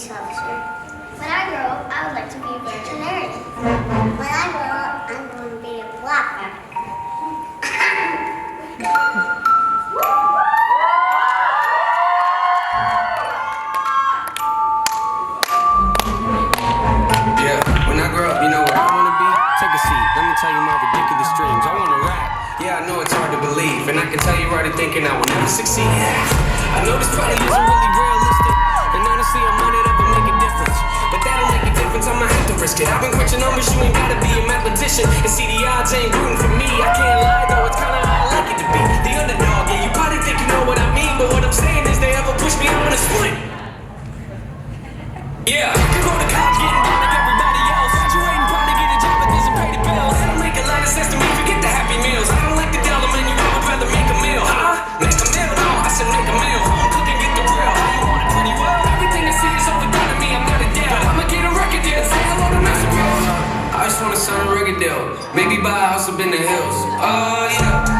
police officer. When I grow up, I would like to be a veterinarian. When I grow up, I'm going to be a blogger. Yeah, when I grow up, you know what I want to be? Take a seat, let me tell you my ridiculous dreams. I want to rap. Yeah, I know it's hard to believe, and I can tell you're already thinking I will never succeed. I know this probably isn't really realistic, and honestly I might not ever make a difference, but that'll make a difference, I'ma have to risk it. I've been crunching numbers, you ain't gotta be a mathematician, and see the odds ain't rooting for me. I can't lie though, it's kinda how I like it to be, the underdog. Yeah, you probably think you know what I mean, but what I'm saying is they ever push me, I'm gonna sprint. Yeah, you go to college getting down like everybody else, graduating, probably get a job that doesn't pay the bills. That don't make a lot of sense to me, forget the happy meals. I don't like the dollar menu, I would rather make a meal. Make a meal, no, I said make a meal. Home cooking, get the real, how you want it pretty well. Everything I see is overdone to me, I'm not a deal. I'ma get a record deal, say hello to Mr. Real. I just wanna sign a record deal, maybe buy a house up in the hills. Oh yeah.